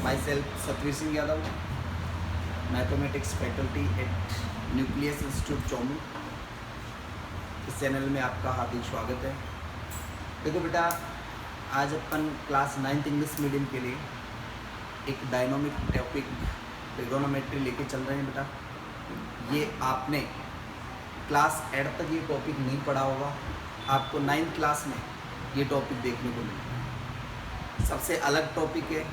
My self Satveer Singh Yadav, mathematics faculty at Nucleus Institute Chomu. इस channel में आपका हार्दिक स्वागत है। देखो बेटा, आज अपन क्लास 9th इंग्लिश मीडियम के लिए एक डायनामिक टॉपिक ट्रिगोनोमेट्री लेके चल रहे हैं। बेटा, ये आपने क्लास 8 तक ये टॉपिक नहीं पढ़ा होगा, आपको 9th क्लास में ये टॉपिक देखने को मिलेगा। सबसे अलग टॉपिक है।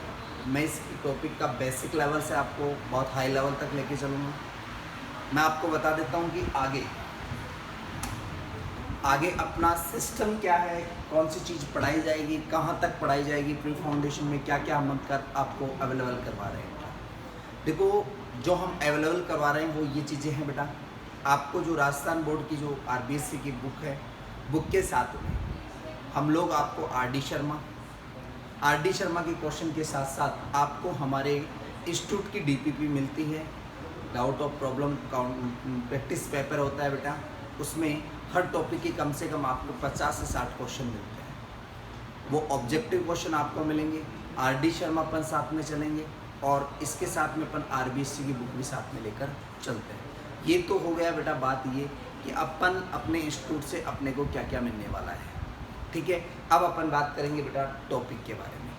मैं इस टॉपिक का बेसिक लेवल से आपको बहुत हाई लेवल तक लेके चलूँगा। मैं आपको बता देता हूँ कि आगे अपना सिस्टम क्या है, कौन सी चीज़ पढ़ाई जाएगी, कहाँ तक पढ़ाई जाएगी, प्री फाउंडेशन में क्या क्या हम कर आपको अवेलेबल करवा रहे हैं। देखो, जो हम अवेलेबल करवा रहे हैं वो ये चीज़ें हैं बेटा। आपको जो राजस्थान बोर्ड की जो RBSC की बुक है, बुक के साथ में हम लोग आपको आर डी शर्मा के क्वेश्चन के साथ साथ आपको हमारे इंस्टीट्यूट की DPP मिलती है। Doubt of problem practice paper होता है बेटा, उसमें हर टॉपिक की कम से कम आपको 50 से 60 क्वेश्चन मिलते हैं। वो ऑब्जेक्टिव क्वेश्चन आपको मिलेंगे। RD शर्मा अपन साथ में चलेंगे और इसके साथ में अपन RBSC की बुक भी साथ में लेकर चलते हैं। ये तो हो गया बेटा बात ये कि अपन अपने इंस्टीट्यूट से अपने को क्या क्या मिलने वाला है। ठीक है, अब अपन बात करेंगे बेटा टॉपिक के बारे में।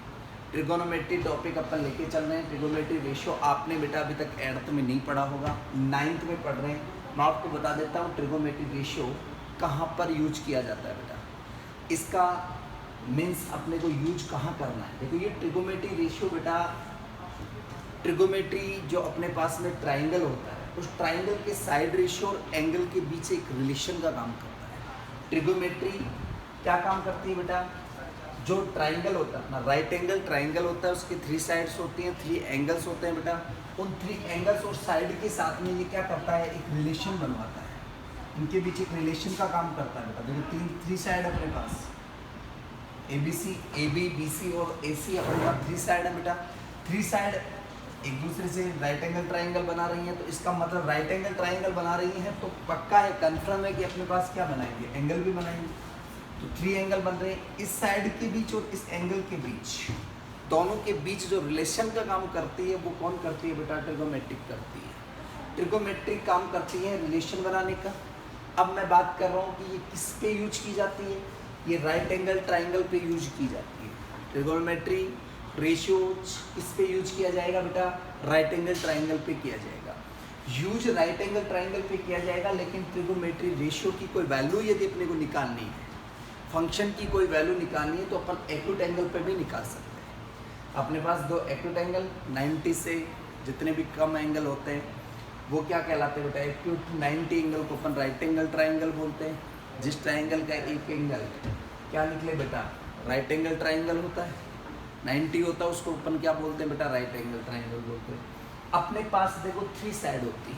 ट्रिगोनोमेट्री टॉपिक अपन लेके चल रहे हैं। ट्रिगोनोमेट्री रेशियो आपने बेटा अभी तक 8th में नहीं पढ़ा होगा, 9th में पढ़ रहे हैं। मैं आपको बता देता हूँ ट्रिगोनोमेट्री रेशियो कहाँ पर यूज किया जाता है बेटा। इसका मीन्स अपने को यूज कहाँ करना है। देखो, ये ट्रिगोनोमेट्री रेशियो बेटा, ट्रिगोनोमेट्री जो अपने पास में ट्राइंगल होता है, उस ट्राइंगल के साइड रेशियो और एंगल के बीच एक रिलेशन का काम करता है। ट्रिगोनोमेट्री क्या काम करती है बेटा, जो ट्राइंगल होता है ना, राइट एंगल ट्राइंगल होता है, उसकी 3 साइड्स होती हैं, 3 एंगल्स होते हैं बेटा। उन 3 एंगल्स और साइड के साथ में ये क्या करता है, एक रिलेशन बनवाता है। इनके बीच एक रिलेशन का काम करता है बेटा। देखो, 3 साइड अपने पास ABC, AB, BC और AC अपने पास 3 साइड है बेटा। 3 साइड एक दूसरे से राइट एंगल ट्राइंगल बना रही हैं, तो इसका मतलब राइट एंगल ट्राइंगल बना रही हैं तो पक्का है, कन्फर्म है कि अपने पास क्या बनाएंगे, एंगल भी बनाएंगे। तो 3 एंगल बन रहे हैं। इस साइड के बीच और इस एंगल के बीच, दोनों के बीच जो रिलेशन का काम करती है वो कौन करती है बेटा, ट्रिगोनोमेट्रिक करती है। ट्रिगोनोमेट्रिक काम करती है रिलेशन बनाने का। अब मैं बात कर रहा हूँ कि ये किस पे यूज की जाती है, ये राइट एंगल ट्राइंगल पे यूज की जाती है। ट्रिगोनोमेट्री रेशियो किस पे यूज किया जाएगा बेटा, राइट एंगल ट्राइंगल पे किया जाएगा। यूज राइट एंगल ट्राइंगल पे किया जाएगा, लेकिन ट्रिगोनोमेट्री रेशियो की कोई वैल्यू यदि अपने को निकालनी है, फंक्शन की कोई वैल्यू निकालनी है, तो अपन एक्यूट एंगल पे भी निकाल सकते हैं। अपने पास 2 एक्यूट एंगल 90 से जितने भी कम एंगल होते हैं वो क्या कहलाते हैं बेटा, एक्यूट 90 एंगल को अपन राइट एंगल ट्राइंगल बोलते हैं। जिस ट्राइंगल का एक एंगल क्या निकले बेटा, राइट एंगल ट्राइंगल होता है, 90 होता है, उसको अपन क्या बोलते हैं बेटा, राइट एंगल ट्राइंगल बोलते हैं। अपने पास देखो 3 साइड होती है,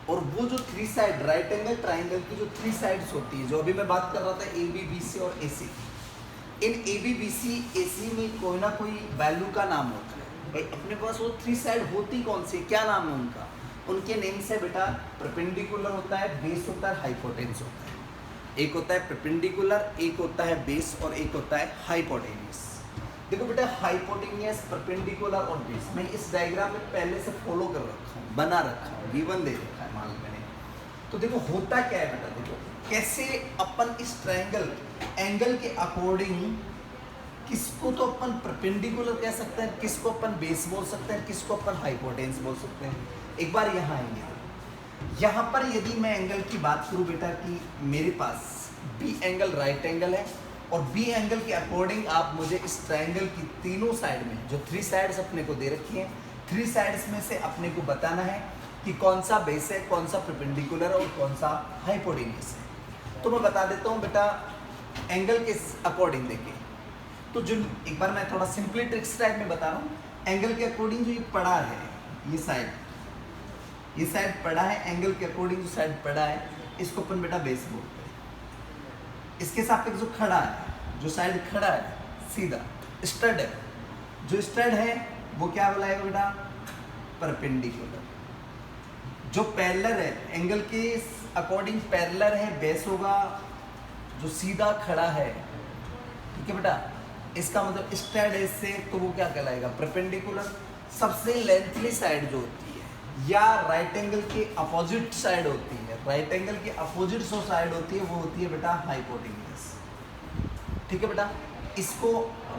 और वो जो 3 साइड राइट एंगल ट्राइंगल की जो 3 साइड्स होती है, जो अभी मैं बात कर रहा था AB, BC और AC, इन AB, BC, AC में कोई ना कोई वैल्यू का नाम होता है। भाई अपने पास वो 3 साइड होती कौन सी, क्या नाम है उनका, उनके नेम से बेटा परपेंडिकुलर होता है, बेस होता है, हाइपोटेन्यूस होता है। एक होता है परपेंडिकुलर, एक होता है बेस और एक होता है हाइपोटेन्यूस। देखो बेटा, हाइपोटेन्यूस, परपेंडिकुलर और बेस, मैं इस डायग्राम में पहले से फॉलो कर रखा हूँ, बना रखा हूँ, गिवन दे रखा है मान मैंने। तो देखो होता क्या है बेटा, देखो कैसे अपन इस ट्रायंगल एंगल के अकॉर्डिंग किसको तो अपन परपेंडिकुलर कह सकते हैं, किसको अपन बेस बोल सकते हैं, किसको अपन हाइपोटेन्यूस बोल सकते हैं। एक बार यहाँ आएंगे, यहाँ पर यदि मैं एंगल की बात करूँ बेटा कि मेरे पास B एंगल राइट एंगल है, और B एंगल के अकॉर्डिंग आप मुझे इस ट्रायंगल की तीनों साइड में जो 3 साइड्स अपने को दे रखी हैं, 3 साइड्स में से अपने को बताना है कि कौन सा बेस है, कौन सा परपेंडिकुलर और कौन सा हाइपोटेन्यूस है। तो मैं बता देता हूँ बेटा एंगल के अकॉर्डिंग। देखिए, तो जो एक बार मैं थोड़ा सिंपली ट्रिक्स टाइप में बता रहा हूँ। एंगल के अकॉर्डिंग जो ये पड़ा है, ये साइड पड़ा है, एंगल के अकॉर्डिंग जो साइड पड़ा है, इसको अपन बेटा बेस बोलते हैं। इसके सापेक्ष जो खड़ा है, जो साइड खड़ा है सीधा स्टड है, जो स्टड है वो क्या बोलाएगा बेटा, परपेंडिकुलर। जो पैरेलल है, एंगल के अकॉर्डिंग पैरेलल है, बेस होगा। जो सीधा खड़ा है, ठीक है बेटा, इसका मतलब स्ट्रेट एज से, तो वो क्या कहलाएगा, परपेंडिकुलर। सबसे लेंथली साइड जो होती है या राइट एंगल के अपोजिट साइड होती है, राइट एंगल के अपोजिट जो साइड होती है वो होती है बेटा हाइपोटेनियस। ठीक है बेटा, इसको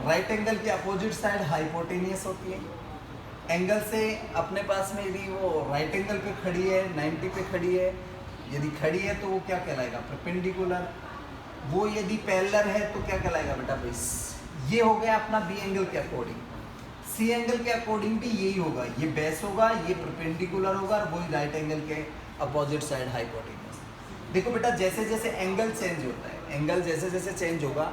राइट एंगल के अपोजिट साइड हाइपोटेनियस होती है। एंगल से अपने पास में यदि वो राइट एंगल पे खड़ी है, 90 पे खड़ी है, यदि खड़ी है तो वो क्या कहलाएगा, परपेंडिकुलर। वो यदि पैरेलल है तो क्या कहलाएगा बेटा, बेस। ये हो गया अपना बी एंगल के अकॉर्डिंग। सी एंगल के अकॉर्डिंग भी यही होगा, ये बेस होगा, ये परपेंडिकुलर होगा और वही राइट एंगल के अपोजिट साइड हाइपोटेनियस। देखो बेटा, जैसे जैसे एंगल चेंज होता है, एंगल जैसे जैसे चेंज होगा,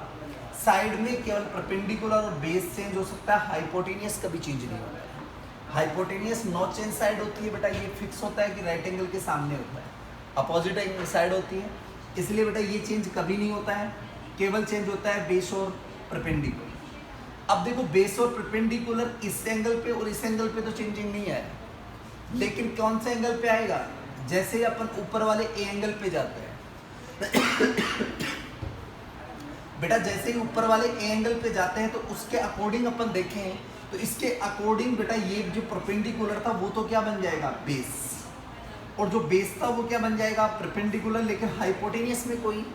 साइड में केवल परपेंडिकुलर और बेस चेंज हो सकता है, हाइपोटेनियस कभी चेंज नहीं होता है। हाइपोटेनियस नो चेंज साइड होती है बेटा, ये फिक्स होता है कि राइट एंगल के सामने होता है, अपोजिट एंगल साइड होती है, इसलिए बेटा ये चेंज कभी नहीं होता है, केवल चेंज होता है बेस और परपेंडिकुलर। अब देखो, बेस और परपेंडिकुलर इस एंगल पे और इस एंगल पे तो चेंजिंग नहीं है, लेकिन कौन से एंगल पे आएगा, जैसे अपन ऊपर वाले ए एंगल पे जाते हैं बेटा, जैसे ही ऊपर वाले ए एंगल पे जाते हैं तो उसके अकॉर्डिंग अपन देखें तो इसके अकॉर्डिंग बेटा ये जो परपेंडिकुलर था वो तो क्या बन जाएगा, बेस, और जो बेस था वो क्या बन जाएगा, परपेंडिकुलर। लेकिन हाइपोटेनियस में कोई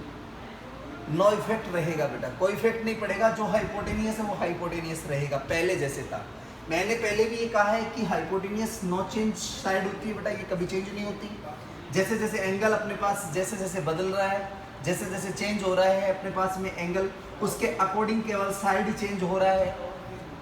नो इफेक्ट रहेगा बेटा, कोई इफेक्ट नहीं पड़ेगा, जो हाइपोटेनियस है वो हाइपोटेनियस रहेगा, पहले जैसे था। मैंने पहले भी ये कहा है कि हाइपोटेनियस नो चेंज साइड होती है बेटा, ये कभी चेंज नहीं होती। जैसे जैसे एंगल अपने पास जैसे जैसे बदल रहा है, जैसे जैसे चेंज हो रहा है अपने पास में एंगल, उसके अकॉर्डिंग केवल साइड ही चेंज हो रहा है।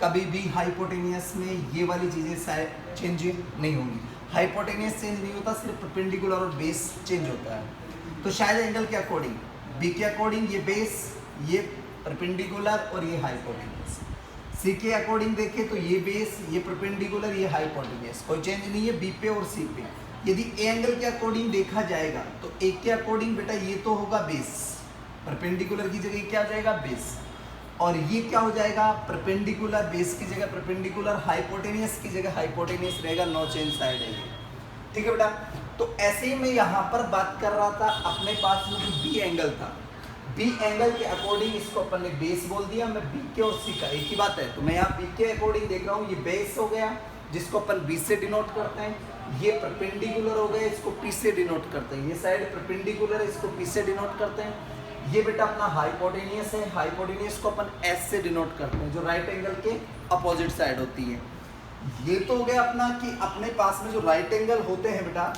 कभी भी हाइपोटेनियस में ये वाली चीज़ें साइड चेंज नहीं होंगी, हाइपोटेनियस चेंज नहीं होता, सिर्फ परपेंडिकुलर और बेस चेंज होता है। तो शायद एंगल के अकॉर्डिंग, बी के अकॉर्डिंग ये बेस, ये परपेंडिकुलर और ये हाइपोटेनियस। सी के अकॉर्डिंग देखें तो ये बेस, ये परपेंडिकुलर, ये हाइपोटेनियस, कोई चेंज नहीं है बी पे और सी पे। यदि ए एंगल के अकॉर्डिंग देखा जाएगा तो ए के अकॉर्डिंग बेटा ये तो होगा बेस, परपेंडिकुलर की जगह क्या हो जाएगा, बेस, और ये क्या हो जाएगा, परपेंडिकुलर, बेस की जगह परपेंडिकुलर, हाइपोटेनियस की जगह हाइपोटेनियस रहेगा, नो चेंज साइड है ये। ठीक है बेटा, तो ऐसे ही मैं यहाँ पर बात कर रहा था, अपने पास में जो बी एंगल था, बी एंगल के अकॉर्डिंग इसको अपन ने बेस बोल दिया, मैं बी के और सी का एक ही बात है, तो मैं यहाँ बी के अकॉर्डिंग देख रहा हूँ, ये बेस हो गया जिसको अपन बी से डिनोट करते हैं, ये परपेंडिकुलर हो गया, इसको पी से डिनोट करते हैं, ये साइड परपेंडिकुलर है, इसको पी से डिनोट करते हैं। ये बेटा अपना हाइपोटेनियस है, हाइपोटेनियस को अपन एस से डिनोट करते हैं, जो राइट एंगल के अपोजिट साइड होती है। ये तो हो गया अपना कि अपने पास में जो राइट एंगल होते हैं बेटा,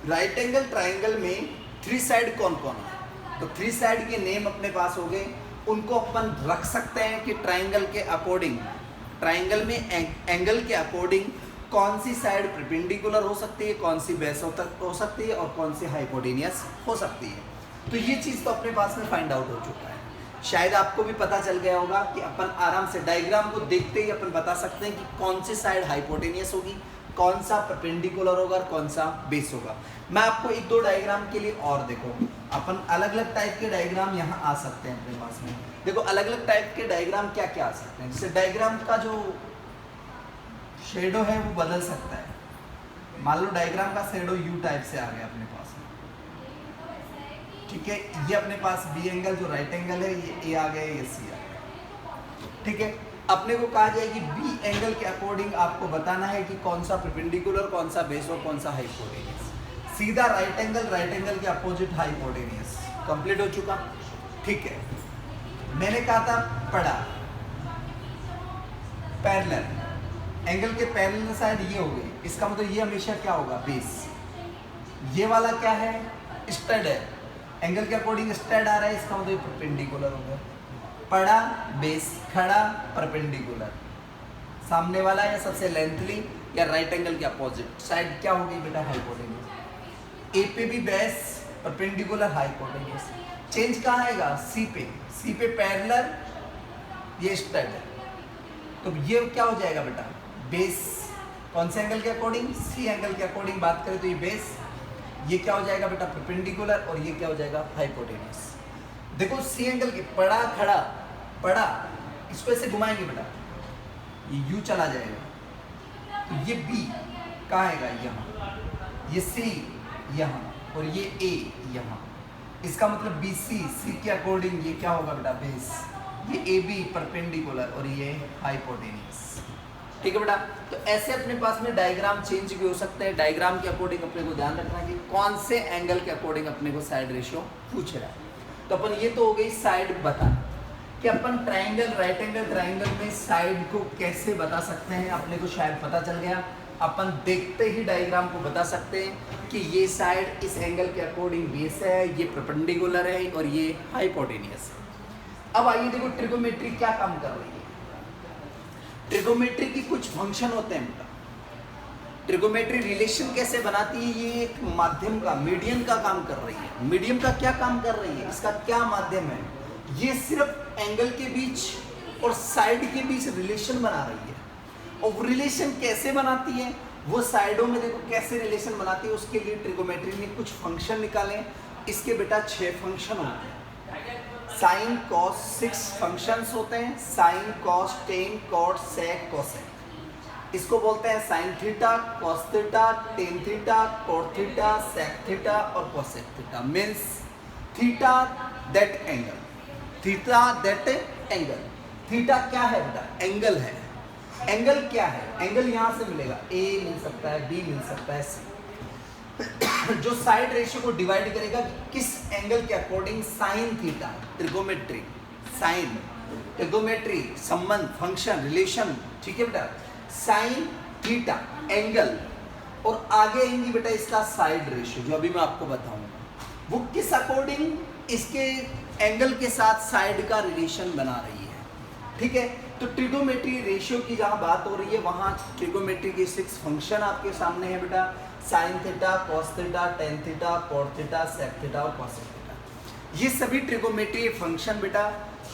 राइट एंगल ट्राइंगल में थ्री साइड कौन कौन है, तो थ्री साइड के नेम अपने पास हो गए, उनको अपन रख सकते हैं कि ट्राइंगल के अकॉर्डिंग, ट्राइंगल में एंगल के अकॉर्डिंग कौन सी साइड परपेंडिकुलर हो सकती है, कौन सी बेस हो सकती है और कौन सी हाइपोटेनियस हो सकती है। तो ये चीज़ तो अपने पास में फाइंड आउट हो चुका है। शायद आपको भी पता चल गया होगा कि अपन आराम से डायग्राम को देखते ही अपन बता सकते हैं कि कौन सी साइड हाइपोटेनियस होगी, कौन सा परपेंडिकुलर होगा और कौन सा बेस होगा। मैं आपको एक दो डायग्राम के लिए और देखो, अपन अलग अलग टाइप के डायग्राम यहाँ आ सकते हैं अपने पास में। देखो अलग अलग टाइप के डायग्राम क्या क्या आ सकते हैं, जैसे डायग्राम का जो शेडो है वो बदल सकता है। मान लो डायग्राम का शेडो यू टाइप से आ गया अपने पास में, ठीक है, ये अपने पास बी एंगल जो राइट एंगल है ये ए आ गया, ये सी आ गया, ठीक है। अपने को कहा जाए कि बी एंगल के अकॉर्डिंग आपको बताना है कि कौन सा परपेंडिकुलर, कौन सा बेस और कौन सा हाइपोटेनियस। सीधा राइट एंगल के अपोजिट हाइपोटेनियस, कंप्लीट हो चुका, ठीक है। मैंने कहा था पढ़ा पैरेलल, एंगल के पैरेलल साइड ये हो गई, इसका मतलब ये हमेशा क्या होगा, बेस। ये वाला क्या है, स्टड है, एंगल के अकॉर्डिंग स्टड आ रहा है, इसका मतलब परपेंडिकुलर हो गया। पड़ा बेस, खड़ा परपेंडिकुलर, सामने वाला या सबसे लेंथली या राइट एंगल के अपोजिट साइड क्या हो गई बेटा, हाइपोटेनियस। ए पे भी बेस, परपेंडिकुलर, हाइपोटेनियस। चेंज कहाँ आएगा, सी पे पैरेलल, ये स्टड है, तो ये क्या हो जाएगा बेटा, बेस। कौन से एंगल के अकॉर्डिंग, सी एंगल के अकॉर्डिंग बात करें तो ये बेस, ये क्या हो जाएगा बेटा, परपेंडिकुलर, और ये क्या हो जाएगा, हाइपोटेनियस। देखो सी एंगल के पड़ा खड़ा, पड़ा इसको ऐसे घुमाएंगे बेटा, ये यू चला जाएगा, तो ये बी कहाँ आएगा, यहाँ, ये सी यहाँ, और ये ए यहाँ। इसका मतलब बी सी के अकॉर्डिंग ये क्या होगा बेटा, बेस। ये ए बी परपेंडिकुलर और ये हाइपोटेनियस। ठीक है बेटा, तो ऐसे अपने पास में डायग्राम चेंज भी हो सकते हैं। डायग्राम के अकॉर्डिंग अपने को ध्यान रखना है कि कौन से एंगल के अकॉर्डिंग अपने को साइड रेशियो पूछ रहा है। तो अपन ये तो हो गई साइड बता कि अपन ट्राइंगल राइट एंगल ट्राइंगल में साइड को कैसे बता सकते हैं, अपने को शायद पता चल गया। अपन देखते ही डायग्राम को बता सकते हैं कि ये साइड इस एंगल के अकॉर्डिंग बेस है, ये परपेंडिकुलर है और ये हाइपोटेनियस है। अब आइए देखो ट्रिगोमेट्री क्या काम कर रही है। ट्रिगोमेट्री की कुछ फंक्शन होते हैं। ट्रिगोमेट्री रिलेशन कैसे बनाती है, ये एक माध्यम का मीडियम का काम कर रही है। मीडियम का क्या काम कर रही है, इसका क्या माध्यम है, ये सिर्फ एंगल के बीच और साइड के बीच रिलेशन बना रही है। और रिलेशन कैसे बनाती है, वो साइडों में देखो कैसे रिलेशन बनाती है, उसके लिए ट्रिगोमेट्री में कुछ फंक्शन निकालें। इसके बेटा 6 फंक्शन होते हैं। साइन कॉस 6 फंक्शंस होते हैं, sine cos tan cot sec cosec. इसको बोलते हैं sine theta, cos theta, tan theta, cot theta, sec theta और cosec theta. Means theta that angle, theta that angle. Theta क्या है बेटा, एंगल है। एंगल क्या है, एंगल यहाँ से मिलेगा, ए मिल सकता है, बी मिल सकता है, सी। जो साइड रेशियो को डिवाइड करेगा किस एंगल के according, sine theta. Trigonometry sine, trigonometry संबंध, फंक्शन, रिलेशन। ठीक है बेटा, साइन थीटा एंगल और आगे आएंगी बेटा इसका साइड रेशियो, जो अभी मैं आपको बताऊंगा वो किस अकॉर्डिंग इसके एंगल के साथ साइड का रिलेशन बना रही है। ठीक है, तो ट्रिगोमेट्री रेशियो की जहाँ बात हो रही है वहाँ ट्रिगोमेट्री के 6 फंक्शन आपके सामने है बेटा। Sine theta, cos theta, tan theta, cot theta, sec theta और कोसेक थीटा। ये सभी ट्रिगोमेट्री फंक्शन बेटा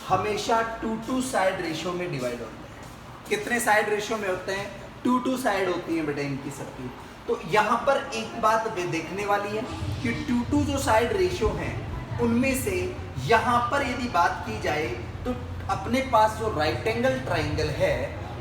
हमेशा 2 साइड रेशियो में डिवाइड होते हैं। कितने साइड रेशियो में होते हैं, 2 साइड होती है बेटा इनकी सबकी। तो यहाँ पर एक बात देखने वाली है कि 2 जो साइड रेशियो हैं उनमें से यहाँ पर यदि बात की जाए तो अपने पास जो राइट एंगल ट्राइंगल है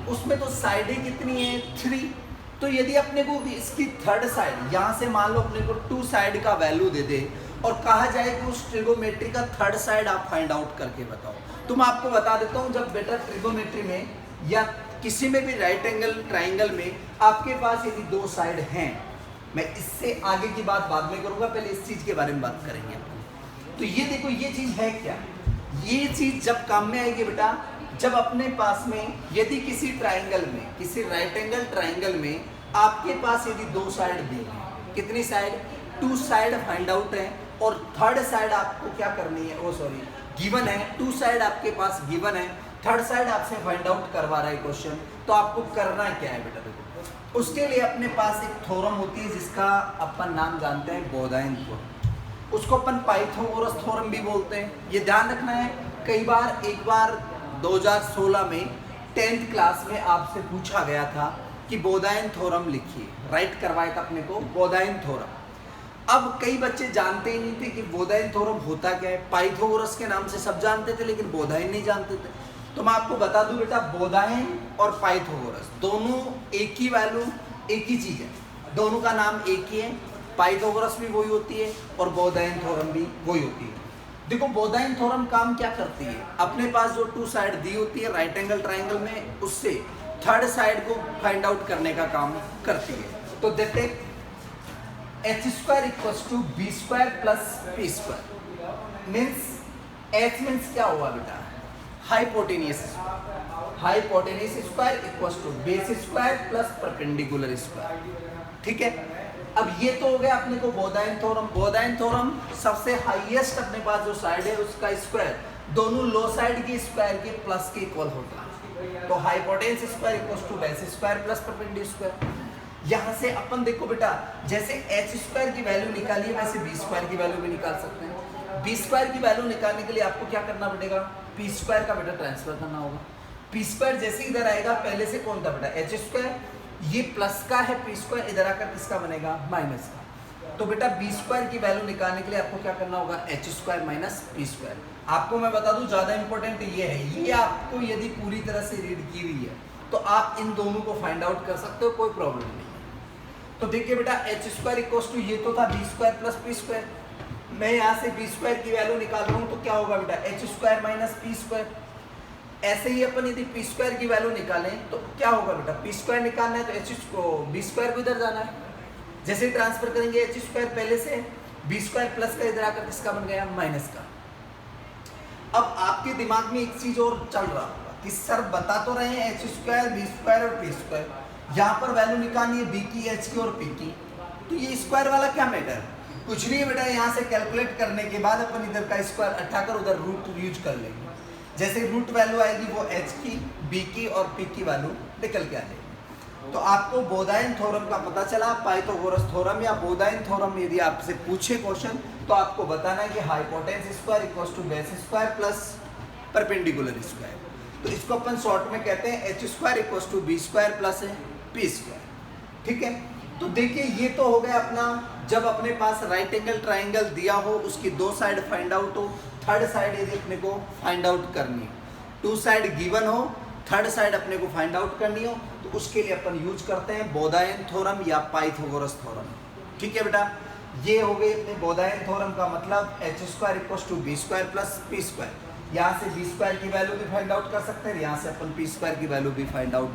उसमें तो साइडें कितनी है, 3। तो यदि अपने को इसकी थर्ड साइड यहाँ से मान लो अपने को 2 साइड का वैल्यू दे दे और कहा जाए कि उस ट्रिगोमेट्री का थर्ड साइड आप फाइंड आउट करके बताओ, तो मैं आपको बता देता हूँ जब बेटा ट्रिगोमेट्री में या किसी में भी राइट एंगल ट्राइंगल में आपके पास यदि 2 साइड हैं, मैं इससे आगे की बात बाद में करूँगा, पहले इस चीज़ के बारे में बात करेंगे अपन। तो ये देखो ये चीज़ है क्या, ये चीज़ जब काम में आएगी बेटा जब अपने पास में यदि किसी ट्राइंगल में, किसी राइट एंगल ट्राइंगल में आपके पास यदि 2 साइड दी है, कितनी साइड, 2 साइड फाइंड आउट है और थर्ड साइड आपको क्या करनी है, ओ सॉरी गिवन है, 2 साइड आपके पास गिवन है, थर्ड साइड आपसे फाइंड आउट करवा रहा है क्वेश्चन। तो आपको करना क्या है बेटा, देखो उसके लिए अपने पास एक थ्योरम होती है जिसका अपन नाम जानते हैं बोधायन थ्योरम, उसको अपन पाइथागोरस थ्योरम भी बोलते हैं। ये ध्यान रखना है, कई बार एक बार 2016 में 10th क्लास में आपसे पूछा गया था कि बोधायन थ्योरम लिखिए, राइट करवाया था अपने को बोधायन थ्योरम। अब कई बच्चे जानते ही नहीं थे कि बोधायन थ्योरम होता क्या है। पाइथागोरस के नाम से सब जानते थे लेकिन बोधायन नहीं जानते थे। तो मैं आपको बता दूं बेटा, बोधायन और पाइथागोरस दोनों एक ही वैल्यू, एक ही चीज़ है, दोनों का नाम एक ही है। पाइथागोरस भी वही होती है और बोधायन थ्योरम भी वही होती है। देखो बोधायन थ्योरम काम क्या करती है, अपने पास जो 2 साइड दी होती है राइट एंगल ट्राइंगल में, उससे थर्ड साइड को फाइंड आउट करने का काम करती है। तो देखते h² = b² + p²। Means h means क्या हुआ बेटा, hypotenuse, hypotenuse square = base square + perpendicular square. ठीक है, अब ये तो हो गया अपने को बोधायन थ्योरम। बोधायन थ्योरम सबसे हाईएस्ट अपने पास जो साइड है उसका स्क्वायर दोनों लो साइड के स्क्वायर के प्लस के इक्वल होता है। तो hypotenuse square = base square + perpendicular square. यहाँ से अपन देखो बेटा, जैसे h² की वैल्यू निकाली है वैसे b² की वैल्यू भी निकाल सकते हैं। b² की वैल्यू निकालने के लिए आपको क्या करना पड़ेगा, p² का बेटा ट्रांसफर करना होगा। p² जैसे इधर आएगा, पहले से कौन था बेटा h², ये प्लस का है, p², इधर आकर किसका बनेगा, माइनस का। तो बेटा b² की वैल्यू निकालने के लिए आपको क्या करना होगा, h² - p²। आपको मैं बता दूं ज़्यादा इंपॉर्टेंट ये है, ये आपको यदि पूरी तरह से रीड की हुई है तो आप इन दोनों को फाइंड आउट कर सकते हो, कोई प्रॉब्लम नहीं। तो देखिए बेटा h² ये तो था b² + p²। मैं यहाँ से b² की वैल्यू निकाल रहा हूँ तो क्या होगा बेटा, h² - p²। ऐसे ही अपन यदि पी स्क्वायर की वैल्यू निकालें तो क्या होगा बेटा, पी स्क्वायर निकालना है तो एच को बी स्क्वायर को इधर जाना है, जैसे ही ट्रांसफर करेंगे एच स्क्वायर पहले से बी स्क्वायर प्लस का इधर आकर किसका बन गया, माइनस का। अब आपके दिमाग में एक चीज और चल रहा होगा कि सर बता तो रहे हैं एच स्क्वायर बी स्क्वायर और पी स्क्वायर, यहाँ पर वैल्यू निकालनी है बी की, एच की और पी की, तो ये स्क्वायर वाला क्या मैटर, कुछ नहीं है बेटा। यहाँ से कैलकुलेट करने के बाद अपन इधर का स्क्वायर हटाकर उधर रूट यूज कर लेंगे, जैसे रूट वैल्यू आएगी वो एच की, बी की और पी की वैल्यू निकल के आ जाएगी। तो आपको बोधायन थ्योरम का पता चला, पाइथागोरस थ्योरम या बोधायन थ्योरम यदि आपसे पूछे क्वेश्चन तो आपको बताना है कि hypotenuse square equals to base square plus perpendicular square. तो इसको अपन शॉर्ट में कहते हैं H square equals to B square plus P square, ठीक है। तो देखिए ये तो हो गया अपना, जब अपने पास राइट एंगल ट्राइंगल दिया हो, उसकी दो साइड फाइंड आउट हो, थर्ड साइड यदि अपने को फाइंड आउट करनी हो, टू साइड गिवन हो, थर्ड साइड अपने को फाइंड आउट करनी हो, तो उसके लिए अपन यूज करते हैं बोधायन थ्योरम या पाइथागोरस थ्योरम, ठीक है बेटा। ये हो गई अपने बोधायन थ्योरम का मतलब H square equals to B square plus P square. यहाँ से बी स्क्वायर की वैल्यू भी फाइंड आउट कर सकते हैं, यहाँ से अपन पी स्क्वायर की वैल्यू भी फाइंड आउट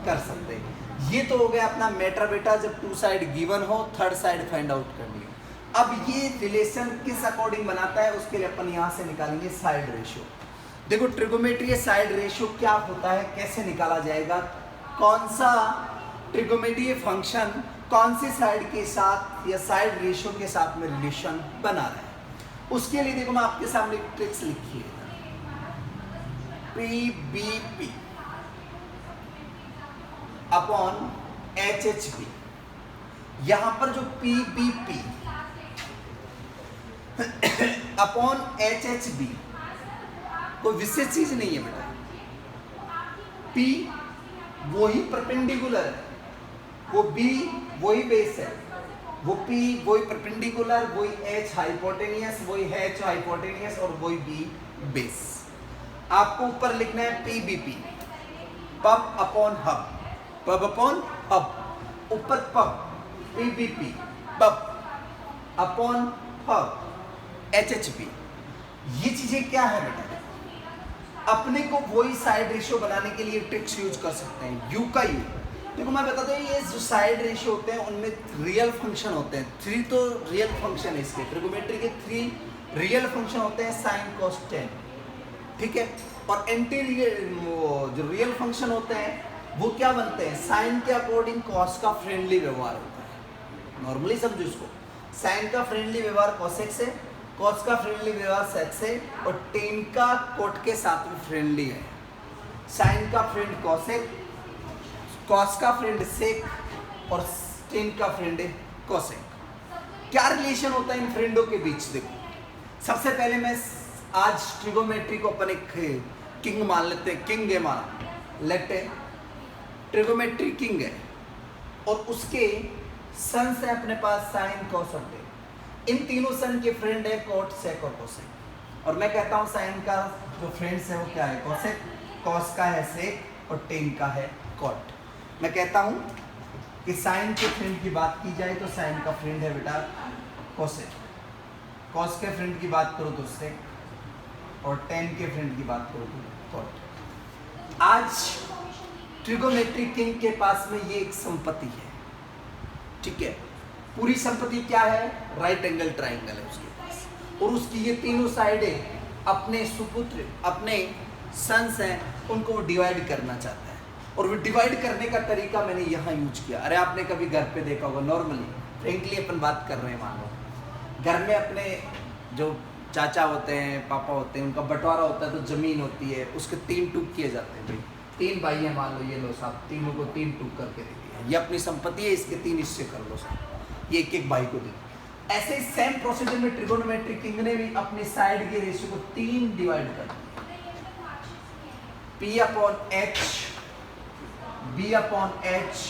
कर सकते हैं। ये तो हो गया अपना मैटर बेटा, जब टू साइड गिवन हो, थर्ड साइड फाइंड आउट करनी हो। अब ये रिलेशन किस अकॉर्डिंग बनाता है, उसके लिए अपन यहाँ से निकालेंगे साइड रेशियो। देखो ट्रिगोमेट्री साइड रेशियो क्या होता है, कैसे निकाला जाएगा, कौन सा ट्रिगोमेट्री फंक्शन कौन सी साइड के साथ या साइड रेशियो के साथ में रिलेशन बना रहा है। उसके लिए देखो मैं आपके सामने एक ट्रिक्स लिखी है, P B P upon H H B. यहां पर जो P B P upon H H B कोई विशेष चीज नहीं है बेटा। पी वही परपेंडिकुलर है, वो बी वही बेस है, वो पी वही परपेंडिकुलर, वही एच हाइपोटेनियस, वही एच हाइपोटेनियस और वही बी बेस। आपको ऊपर लिखना है P B P, pub upon hub, pub upon hub, ऊपर pub, P B P pub upon hub, H H B. ये चीजें क्या है बेटा, अपने को वही साइड रेशियो बनाने के लिए ट्रिक्स यूज कर सकते हैं। यू का यू, देखो मैं बताता हूँ ये जो साइड रेशियो होते हैं उनमें रियल फंक्शन होते हैं, 3 तो रियल फंक्शन है इसके, ट्रिगोमेट्री के 3 रियल फंक्शन होते हैं, साइन कॉस टेन, ठीक है। और एंटी जो रियल फंक्शन होते हैं वो क्या बनते हैं, साइन के अकॉर्डिंग कॉस का फ्रेंडली व्यवहार होता है। नॉर्मली समझो इसको, साइन का फ्रेंडली व्यवहार कॉसेक से, कॉस का फ्रेंडली व्यवहार सेक से, और टेन का कोट के साथ में फ्रेंडली है। साइन का फ्रेंड कॉसेक, कॉस का फ्रेंड सेक और टेन का फ्रेंड कॉसेक। क्या रिलेशन होता है इन फ्रेंडों के बीच, देखो सबसे पहले मैं आज ट्रिगोमेट्री को अपन एक किंग मान लेते हैं, किंग है हमारा, लेट ट्रिगोमेट्री किंग है और उसके सन्स है अपने पास साइन कॉस और टेन। इन तीनों सन के फ्रेंड है कोट सेक और कोसेक, और मैं कहता हूँ साइन का जो फ्रेंड्स है वो क्या है, कोसेक, कॉस का है सेक और टेन का है कोट। मैं कहता हूँ कि साइन के फ्रेंड की बात की जाए तो साइन का फ्रेंड है बेटा कोसेक, कॉस के फ्रेंड की बात करो तो सेक, और टेन के फ्रेंड की बात करो तो कोट। आज ट्रिगोमेट्री किंग के पास में ये एक संपत्ति है, ठीक है। पूरी संपत्ति क्या है, राइट एंगल ट्राइंगल है उसके पास, और उसकी ये तीनों साइडें अपने सुपुत्र, अपने सन्स हैं, उनको डिवाइड करना चाहता है। और वो डिवाइड करने का तरीका मैंने यहाँ यूज किया। अरे आपने कभी घर पे देखा होगा, नॉर्मली फ्रेंकली अपन बात कर रहे हैं, मान लो घर में अपने जो चाचा होते हैं, पापा होते हैं, उनका बंटवारा होता है, तो ज़मीन होती है, उसके 3 टूक किए जाते हैं। भाई 3 भाई हैं, मान लो ये लो साहब, तीनों को 3 टूक करके दे दिया, ये अपनी संपत्ति है, इसके 3 हिस्से कर लो साहब, ये एक भाई को दे दिया। ऐसे ही सेम प्रोसीजर में ट्रिगोनोमेट्री किंग ने भी अपनी साइड के रेशियो को 3 डिवाइड कर दिया, P upon H, B upon H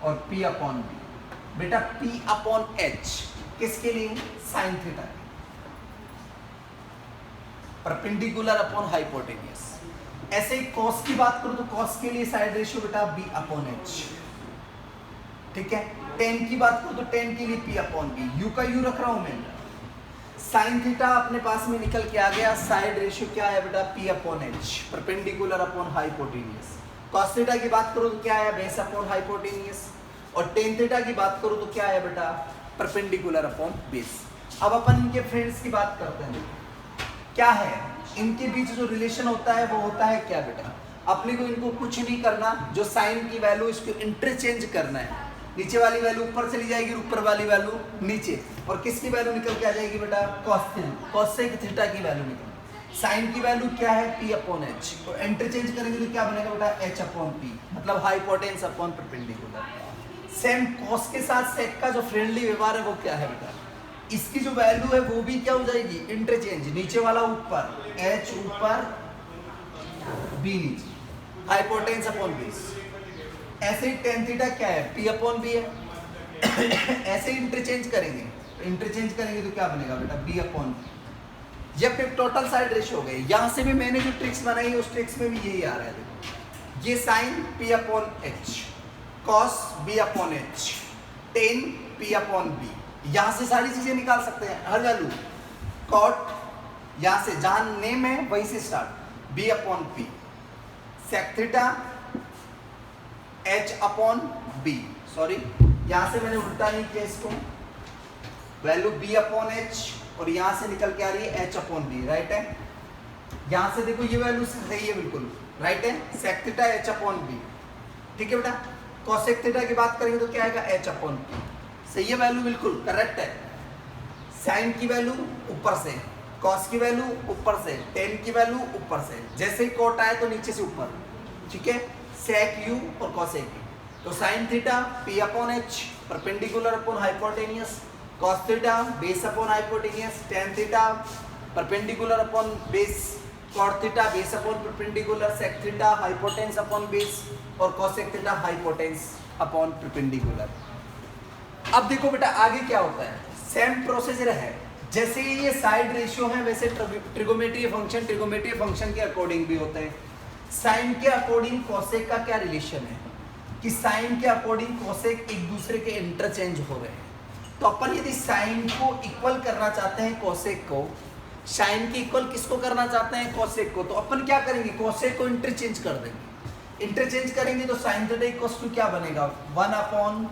और P अपॉन B। बेटा P अपॉन H किसके लिए, sine theta, perpendicular upon hypotenuse. ऐसे ही कॉस की बात करूं तो कॉस के लिए साइड रेशियो बेटा B अपॉन H, ठीक है। टेन की बात करूं तो टेन के लिए P अपॉन B, यू का यू रख रहा हूं मैं। साइन थीटा अपने पास में निकल के आ गया, साइड रेशियो क्या है बेटा, P upon H, perpendicular upon hypotenuse. Cos theta की बात करूं तो क्या है, बेस अपॉन हाइपोटेनियस। और टेन थीटा की बात करूं तो क्या है बेटा, परपेंडिकुलर अपॉन बेस। अब अपन इनके फ्रेंड्स की बात करते हैं। क्या है इनके बीच जो रिलेशन होता है वो होता है क्या बेटा, अपने को इनको कुछ नहीं करना, जो साइन की वैल्यू इसको इंटरचेंज करना है। नीचे वाली वैल्यू ऊपर चली जाएगी, ऊपर वाली वैल्यू नीचे, और किसकी वैल्यू निकल के आ जाएगी बेटा, कॉसेक थीटा की वैल्यू निकल। साइन की वैल्यू क्या है, P अपॉन H, और इंटरचेंज करेंगे तो क्या बनेगा बेटा, H अपॉन P, मतलब हाइपोटेन्स अपॉन परपेंडिकुलर। सेम कॉस के साथ सेक का जो फ्रेंडली व्यवहार है वो क्या है बेटा, इसकी जो वैल्यू है वो भी क्या हो जाएगी, इंटरचेंज, नीचे वाला ऊपर, H ऊपर B नीचे, हाइपोटेन्स अपॉन बेस। ऐसे ही टेन थीटा क्या है, P अपॉन B है। ऐसे ही इंटरचेंज करेंगे तो क्या बनेगा बेटा, B अपॉन B। ये फिर टोटल साइड रेशियो हो गई। यहाँ से भी मैंने जो ट्रिक्स बनाई है उस ट्रिक्स में भी यही आ रहा है। देखो ये sine P upon H, cos B upon H, tan P upon B, यहाँ से सारी चीजें निकाल सकते हैं, हर वैल्यू। कॉट यहाँ से जहाँ नेम है वहीं से start, B upon P, sec theta H upon B, sorry यहाँ से मैंने उल्टा नहीं किया इसको, वैल्यू B अपॉन H और यहाँ से निकल के आ रही है H अपॉन B, राइट है। यहाँ से देखो ये वैल्यू सही है, बिल्कुल राइट है, sec theta H upon B, ठीक है बेटा। कॉसेक थीटा की बात करेंगे तो क्या आएगा, H अपॉन P, सही है, वैल्यू बिल्कुल करेक्ट है। साइन की वैल्यू ऊपर से, कॉस की वैल्यू ऊपर से, टेन की वैल्यू ऊपर से, जैसे ही कोट आए तो नीचे से ऊपर, ठीक है। सेक यू और कॉसेक यू, तो sine theta P upon H, perpendicular upon hypotenuse, cos theta base upon hypotenuse, tan theta perpendicular upon base, cot theta base upon perpendicular, sec theta hypotenuse upon base, और cosec theta hypotenuse upon perpendicular. अब देखो बेटा आगे क्या होता है, same procedure है, जैसे ये साइड रेशियो है वैसे ट्रिगोमेट्री फंक्शन के अकॉर्डिंग भी होते हैं। साइन के अकॉर्डिंग कोसेक का क्या रिलेशन है, कि साइन के अकॉर्डिंग कोसेक एक दूसरे के इंटरचेंज हो रहे हैं। तो अपन यदि साइन को इक्वल करना चाहते हैं कोसेक को, साइन के इक्वल किसको करना चाहते हैं, कोसेक को, तो अपन क्या करेंगे, कोसेक को इंटरचेंज कर देंगे। इंटरचेंज करेंगे तो साइन थीटा इक्वल्स टू क्या बनेगा, 1 अपॉन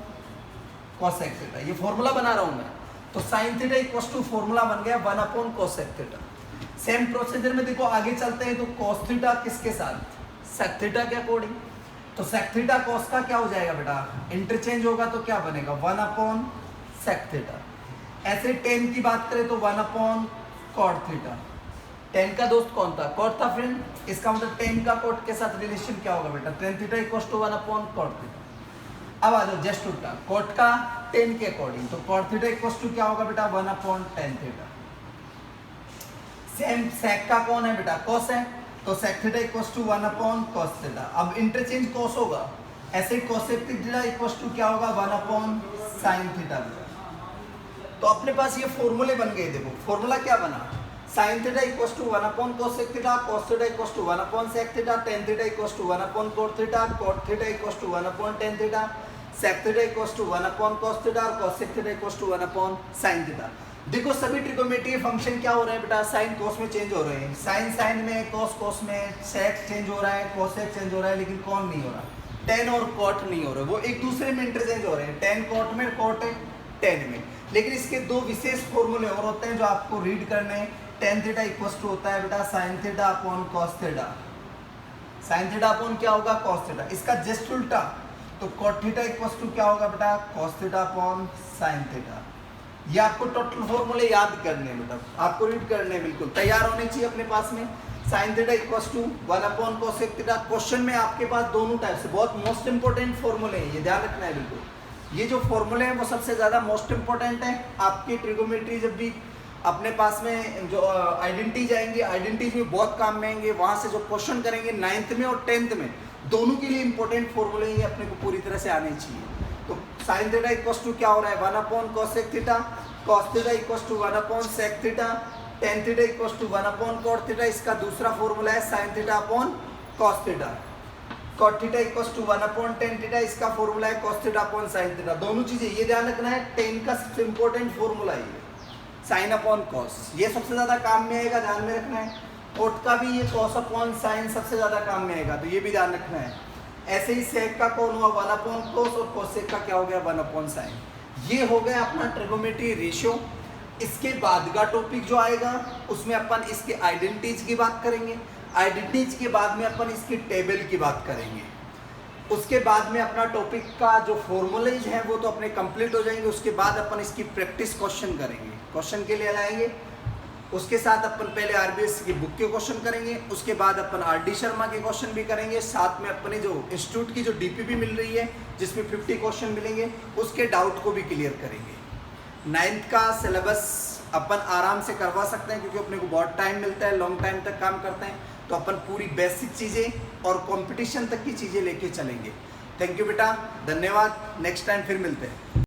कोसेक थीटा, ये फॉर्मूला बना रहा हूं मैं, तो sine theta equals to formula बन गया 1 upon cosec theta. Same procedure में देखो आगे चलते हैं, तो कोस थीटा किसके साथ, सेक थीटा के अकॉर्डिंग, तो सेक थीटा कोस का क्या हो जाएगा बेटा, इंटरचेंज होगा तो क्या बनेगा 1 अपॉन सेक थीटा। ऐसे टेन की बात करें तो 1 अपॉन कॉट थीटा, टेन का दोस्त कौन था, कॉट था फ्रेंड, इसका मतलब टेन का कॉट के साथ रिलेशन क्या होगा बेटा, tan theta equals to 1 upon cot theta. अब आ जाओ जस्ट उल्टा, कॉट का टेन के अकॉर्डिंग, तो कॉट थीटा इक्वल्स टू क्या होगा बेटा, 1 upon tan theta. Same sec का कौन है बेटा, कॉस है, तो sec theta equals to 1 upon cos theta. अब इंटरचेंज कॉस होगा, ऐसे कोसेक थीटा इक्वल्स टू क्या होगा, 1 अपॉन साइन थीटा। तो अपने पास ये फॉर्मूले बन गए, देखो फॉर्मूला क्या बना, sine theta equals to 1 upon cosec theta, cos theta equals to 1 upon sec theta, tan theta equals to 1 upon cot theta, cot theta equals to 1 upon tan theta, sec theta equals to 1 upon cos theta, और cosec theta equals to 1 upon sine theta. देखो सभी trigonometry function क्या हो रहे हैं बेटा, sine cos में change हो रहे हैं, साइन साइन में, कोस कोस में, सेक चेंज हो रहा है, कोसेक चेंज हो रहा है, लेकिन कौन नहीं हो रहा, टेन और कॉट नहीं हो रहे, वो एक दूसरे में इंटरचेंज हो रहे हैं, टेन कॉट में, कॉट टेन में। लेकिन इसके दो विशेष फॉर्मूले और होते हैं जो आपको रीड करने हैं। टेन थीटा इक्वल्स टू होता है बेटा sine theta upon cos theta, sign theta upon क्या होगा, कॉस थीटा। इसका जस्ट उल्टा, तो कॉट थीटा इक्वल्स टू क्या होगा बेटा, cos theta upon sine theta. ये आपको टोटल फॉर्मूले याद करने हैं, मतलब आपको रीड करने बिल्कुल तैयार होने चाहिए अपने पास में। Sine theta equals to 1 upon cosec theta. Question में आपके पास दोनों टाइप से बहुत मोस्ट इंपोर्टेंट फॉर्मूले हैं, ये ध्यान रखना है बिल्कुल। ये जो फॉर्मूले हैं वो सबसे ज़्यादा मोस्ट इंपोर्टेंट है आपकी ट्रिगोमेट्री, जब भी अपने पास में जो आइडेंटिटीज आएंगे, आइडेंटिटीज में बहुत काम में आएंगे, वहाँ से जो क्वेश्चन करेंगे 9th में और 10th में, दोनों के लिए इंपॉर्टेंट फॉर्मूले ये अपने को पूरी तरह से आने चाहिए। तो साइन थीटा इक्वल्स टू क्या हो रहा है, 1 upon cosec theta, cos theta equals to 1 upon sec theta, tan theta equals to 1 upon cot theta. इसका दूसरा फॉर्मूला है sine theta upon cos theta, cot theta equals to 1 upon tan theta, इसका formula है cos theta upon sine theta. दोनों चीजें ये ध्यान रखना है, टेन का सबसे इंपॉर्टेंट फॉर्मूला है। साइन अपॉन कॉस, ये सबसे ज़्यादा काम में आएगा, ध्यान में रखना है। कोट का भी ये कॉस अपॉन साइन सबसे ज़्यादा काम में आएगा, तो ये भी ध्यान रखना है। ऐसे ही सेक का कौन हुआ 1 अपॉन कोस, और कोसेक का क्या हो गया 1 अपॉन साइन। ये हो गया अपना ट्रिगोनोमेट्री रेशियो। इसके बाद का टॉपिक जो आएगा उसमें अपन इसके आइडेंटिटीज की बात करेंगे, आइडेंटिटीज के बाद में अपन इसकी टेबल की बात करेंगे। उसके बाद में अपना टॉपिक का जो फॉर्मूलेज है वो तो अपने कंप्लीट हो जाएंगे। उसके बाद अपन इसकी प्रैक्टिस क्वेश्चन करेंगे, क्वेश्चन के लिए लाएंगे। उसके साथ अपन पहले आरबीएस की बुक के क्वेश्चन करेंगे, उसके बाद अपन आरडी शर्मा के क्वेश्चन भी करेंगे, साथ में अपने जो इंस्टीट्यूट की जो डीपीपी मिल रही है जिसमें 50 क्वेश्चन मिलेंगे उसके डाउट को भी क्लियर करेंगे। 9th का सिलेबस अपन आराम से करवा सकते हैं क्योंकि अपने को बहुत टाइम मिलता है, लॉन्ग टाइम तक काम करते हैं, तो अपन पूरी बेसिक चीज़ें और कंपटीशन तक की चीज़ें लेके चलेंगे। थैंक यू बेटा, धन्यवाद, नेक्स्ट टाइम फिर मिलते हैं।